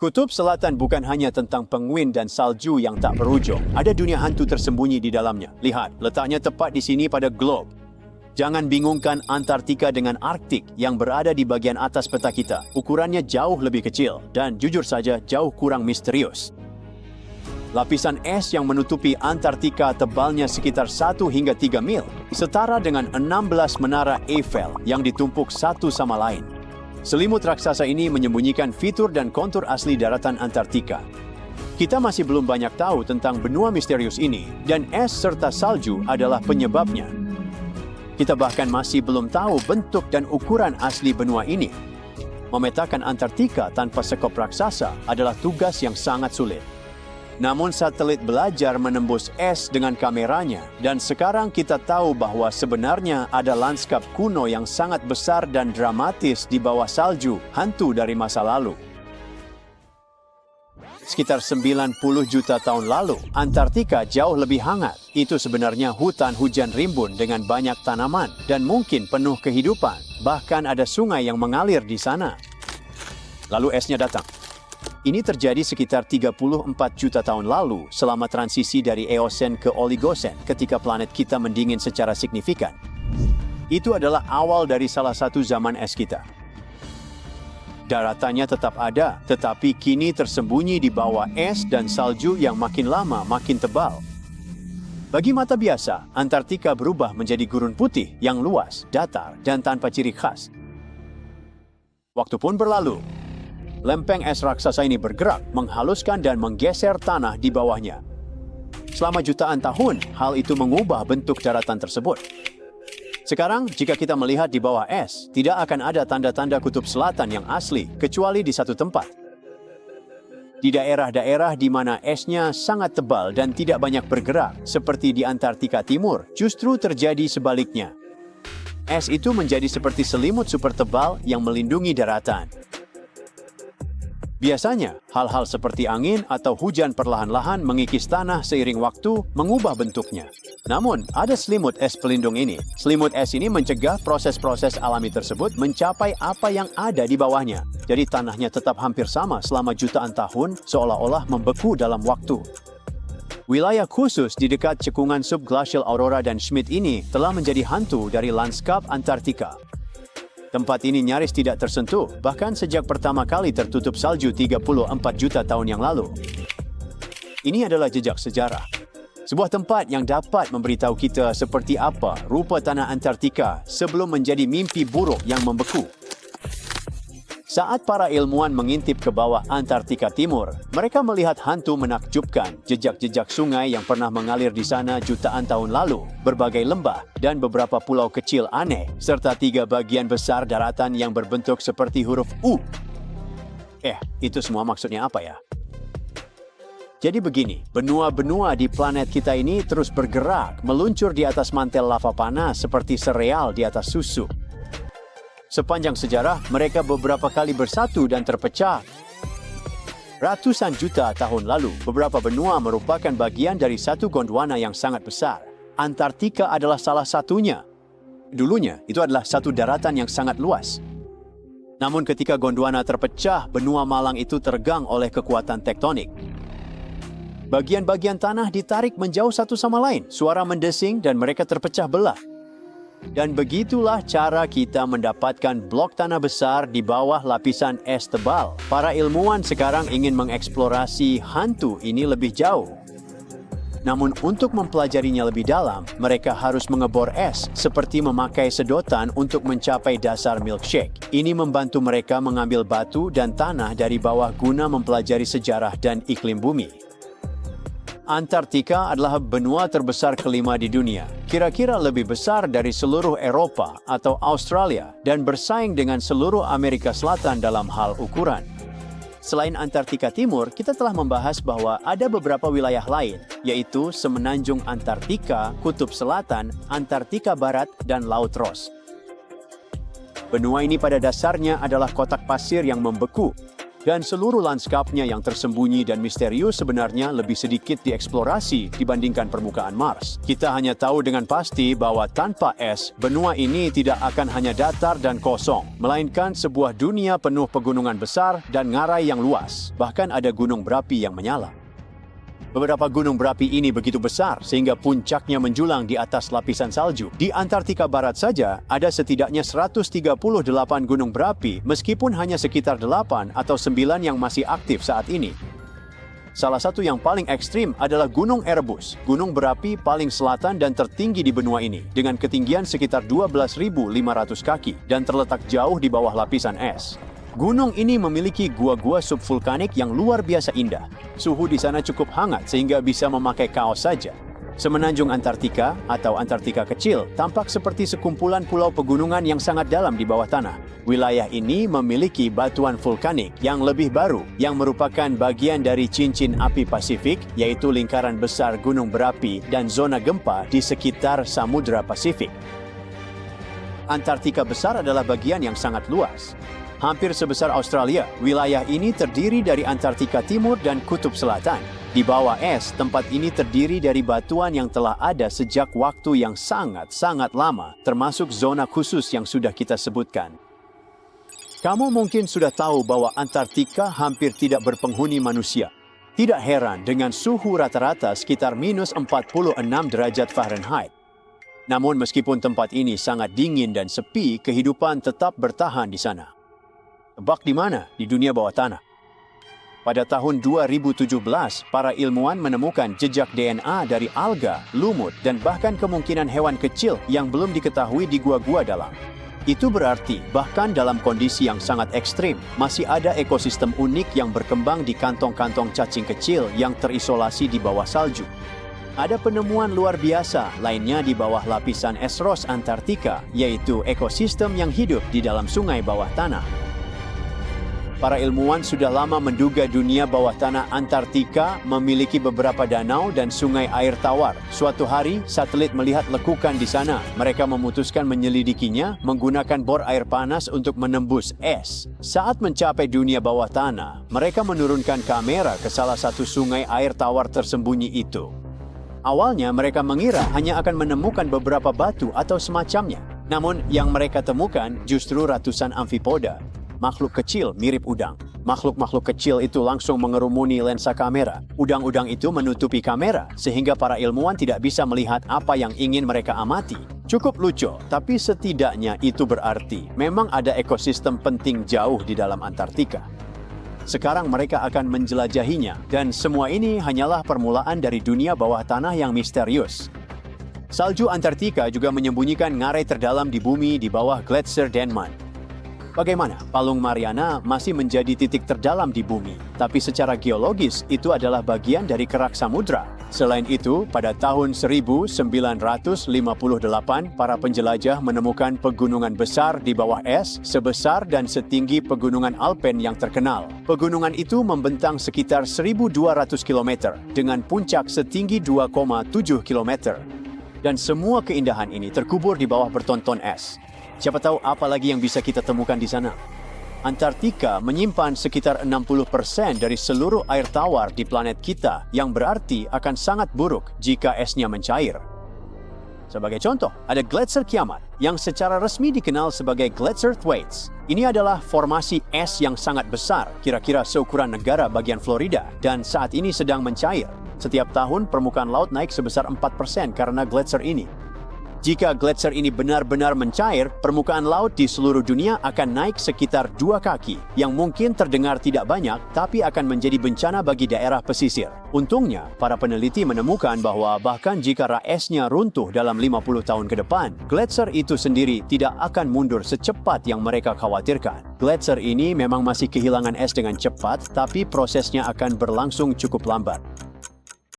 Kutub Selatan bukan hanya tentang penguin dan salju yang tak berujung. Ada dunia hantu tersembunyi di dalamnya. Lihat, letaknya tepat di sini pada globe. Jangan bingungkan Antartika dengan Arktik yang berada di bagian atas peta kita. Ukurannya jauh lebih kecil dan jujur saja jauh kurang misterius. Lapisan es yang menutupi Antartika tebalnya sekitar 1 hingga 3 mil, setara dengan 16 menara Eiffel yang ditumpuk satu sama lain. Selimut raksasa ini menyembunyikan fitur dan kontur asli daratan Antartika. Kita masih belum banyak tahu tentang benua misterius ini, dan es serta salju adalah penyebabnya. Kita bahkan masih belum tahu bentuk dan ukuran asli benua ini. Memetakan Antartika tanpa sekop raksasa adalah tugas yang sangat sulit. Namun satelit belajar menembus es dengan kameranya, dan sekarang kita tahu bahwa sebenarnya ada lanskap kuno yang sangat besar dan dramatis di bawah salju, hantu dari masa lalu. Sekitar 90 juta tahun lalu, Antartika jauh lebih hangat. Itu sebenarnya hutan hujan rimbun dengan banyak tanaman dan mungkin penuh kehidupan. Bahkan ada sungai yang mengalir di sana. Lalu esnya datang. Ini terjadi sekitar 34 juta tahun lalu selama transisi dari Eosen ke Oligosen ketika planet kita mendingin secara signifikan. Itu adalah awal dari salah satu zaman es kita. Daratannya tetap ada, tetapi kini tersembunyi di bawah es dan salju yang makin lama makin tebal. Bagi mata biasa, Antartika berubah menjadi gurun putih yang luas, datar, dan tanpa ciri khas. Waktu pun berlalu. Lempeng es raksasa ini bergerak, menghaluskan dan menggeser tanah di bawahnya. Selama jutaan tahun, hal itu mengubah bentuk daratan tersebut. Sekarang, jika kita melihat di bawah es, tidak akan ada tanda-tanda kutub selatan yang asli, kecuali di satu tempat. Di daerah-daerah di mana esnya sangat tebal dan tidak banyak bergerak, seperti di Antartika Timur, justru terjadi sebaliknya. Es itu menjadi seperti selimut super tebal yang melindungi daratan. Biasanya, hal-hal seperti angin atau hujan perlahan-lahan mengikis tanah seiring waktu mengubah bentuknya. Namun, ada selimut es pelindung ini. Selimut es ini mencegah proses-proses alami tersebut mencapai apa yang ada di bawahnya. Jadi tanahnya tetap hampir sama selama jutaan tahun, seolah-olah membeku dalam waktu. Wilayah khusus di dekat cekungan subglacial Aurora dan Schmidt ini telah menjadi hantu dari lanskap Antartika. Tempat ini nyaris tidak tersentuh, bahkan sejak pertama kali tertutup salju 34 juta tahun yang lalu. Ini adalah jejak sejarah. Sebuah tempat yang dapat memberitahu kita seperti apa rupa tanah Antartika sebelum menjadi mimpi buruk yang membeku. Saat para ilmuwan mengintip ke bawah Antartika Timur, mereka melihat hantu menakjubkan, jejak-jejak sungai yang pernah mengalir di sana jutaan tahun lalu, berbagai lembah, dan beberapa pulau kecil aneh, serta 3 bagian besar daratan yang berbentuk seperti huruf U. Itu semua maksudnya apa ya? Jadi begini, benua-benua di planet kita ini terus bergerak, meluncur di atas mantel lava panas seperti sereal di atas susu. Sepanjang sejarah, mereka beberapa kali bersatu dan terpecah. Ratusan juta tahun lalu, beberapa benua merupakan bagian dari satu Gondwana yang sangat besar. Antartika adalah salah satunya. Dulunya, itu adalah satu daratan yang sangat luas. Namun ketika Gondwana terpecah, benua malang itu tergang oleh kekuatan tektonik. Bagian-bagian tanah ditarik menjauh satu sama lain, suara mendesing dan mereka terpecah belah. Dan begitulah cara kita mendapatkan blok tanah besar di bawah lapisan es tebal. Para ilmuwan sekarang ingin mengeksplorasi hantu ini lebih jauh. Namun untuk mempelajarinya lebih dalam, mereka harus mengebor es seperti memakai sedotan untuk mencapai dasar milkshake. Ini membantu mereka mengambil batu dan tanah dari bawah guna mempelajari sejarah dan iklim bumi. Antartika adalah benua terbesar kelima di dunia, kira-kira lebih besar dari seluruh Eropa atau Australia dan bersaing dengan seluruh Amerika Selatan dalam hal ukuran. Selain Antartika Timur, kita telah membahas bahwa ada beberapa wilayah lain, yaitu Semenanjung Antartika, Kutub Selatan, Antartika Barat, dan Laut Ross. Benua ini pada dasarnya adalah kotak pasir yang membeku. Dan seluruh lanskapnya yang tersembunyi dan misterius sebenarnya lebih sedikit dieksplorasi dibandingkan permukaan Mars. Kita hanya tahu dengan pasti bahwa tanpa es, benua ini tidak akan hanya datar dan kosong, melainkan sebuah dunia penuh pegunungan besar dan ngarai yang luas. Bahkan ada gunung berapi yang menyala. Beberapa gunung berapi ini begitu besar sehingga puncaknya menjulang di atas lapisan salju. Di Antartika Barat saja ada setidaknya 138 gunung berapi meskipun hanya sekitar 8 atau 9 yang masih aktif saat ini. Salah satu yang paling ekstrim adalah Gunung Erebus, gunung berapi paling selatan dan tertinggi di benua ini dengan ketinggian sekitar 12.500 kaki dan terletak jauh di bawah lapisan es. Gunung ini memiliki gua-gua subvulkanik yang luar biasa indah. Suhu di sana cukup hangat sehingga bisa memakai kaos saja. Semenanjung Antartika atau Antartika kecil tampak seperti sekumpulan pulau pegunungan yang sangat dalam di bawah tanah. Wilayah ini memiliki batuan vulkanik yang lebih baru yang merupakan bagian dari cincin api Pasifik, yaitu lingkaran besar gunung berapi dan zona gempa di sekitar Samudra Pasifik. Antartika besar adalah bagian yang sangat luas. Hampir sebesar Australia, wilayah ini terdiri dari Antartika Timur dan Kutub Selatan. Di bawah es, tempat ini terdiri dari batuan yang telah ada sejak waktu yang sangat-sangat lama, termasuk zona khusus yang sudah kita sebutkan. Kamu mungkin sudah tahu bahwa Antartika hampir tidak berpenghuni manusia. Tidak heran dengan suhu rata-rata sekitar minus 46 derajat Fahrenheit. Namun meskipun tempat ini sangat dingin dan sepi, kehidupan tetap bertahan di sana. Tebak di mana? Di dunia bawah tanah. Pada tahun 2017, para ilmuwan menemukan jejak DNA dari alga, lumut, dan bahkan kemungkinan hewan kecil yang belum diketahui di gua-gua dalam. Itu berarti, bahkan dalam kondisi yang sangat ekstrim, masih ada ekosistem unik yang berkembang di kantong-kantong cacing kecil yang terisolasi di bawah salju. Ada penemuan luar biasa lainnya di bawah lapisan es ros Antartika, yaitu ekosistem yang hidup di dalam sungai bawah tanah. Para ilmuwan sudah lama menduga dunia bawah tanah Antartika memiliki beberapa danau dan sungai air tawar. Suatu hari, satelit melihat lekukan di sana. Mereka memutuskan menyelidikinya menggunakan bor air panas untuk menembus es. Saat mencapai dunia bawah tanah, mereka menurunkan kamera ke salah satu sungai air tawar tersembunyi itu. Awalnya mereka mengira hanya akan menemukan beberapa batu atau semacamnya. Namun yang mereka temukan justru ratusan amfipoda. Makhluk kecil mirip udang. Makhluk-makhluk kecil itu langsung mengerumuni lensa kamera. Udang-udang itu menutupi kamera sehingga para ilmuwan tidak bisa melihat apa yang ingin mereka amati. Cukup lucu, tapi setidaknya itu berarti memang ada ekosistem penting jauh di dalam Antartika. Sekarang mereka akan menjelajahinya dan semua ini hanyalah permulaan dari dunia bawah tanah yang misterius. Salju Antartika juga menyembunyikan ngarai terdalam di bumi di bawah Gletser Denman. Bagaimana? Palung Mariana masih menjadi titik terdalam di bumi, tapi secara geologis itu adalah bagian dari kerak samudra. Selain itu, pada tahun 1958, para penjelajah menemukan pegunungan besar di bawah es sebesar dan setinggi pegunungan Alpen yang terkenal. Pegunungan itu membentang sekitar 1.200 km dengan puncak setinggi 2,7 km. Dan semua keindahan ini terkubur di bawah bertonton es. Siapa tahu apa lagi yang bisa kita temukan di sana. Antartika menyimpan sekitar 60% dari seluruh air tawar di planet kita, yang berarti akan sangat buruk jika esnya mencair. Sebagai contoh, ada Gletser Kiamat yang secara resmi dikenal sebagai Gletser Thwaites. Ini adalah formasi es yang sangat besar, kira-kira seukuran negara bagian Florida, dan saat ini sedang mencair. Setiap tahun permukaan laut naik sebesar 4% karena Gletser ini. Jika Gletser ini benar-benar mencair, permukaan laut di seluruh dunia akan naik sekitar 2 kaki, yang mungkin terdengar tidak banyak, tapi akan menjadi bencana bagi daerah pesisir. Untungnya, para peneliti menemukan bahwa bahkan jika esnya runtuh dalam 50 tahun ke depan, Gletser itu sendiri tidak akan mundur secepat yang mereka khawatirkan. Gletser ini memang masih kehilangan es dengan cepat, tapi prosesnya akan berlangsung cukup lambat.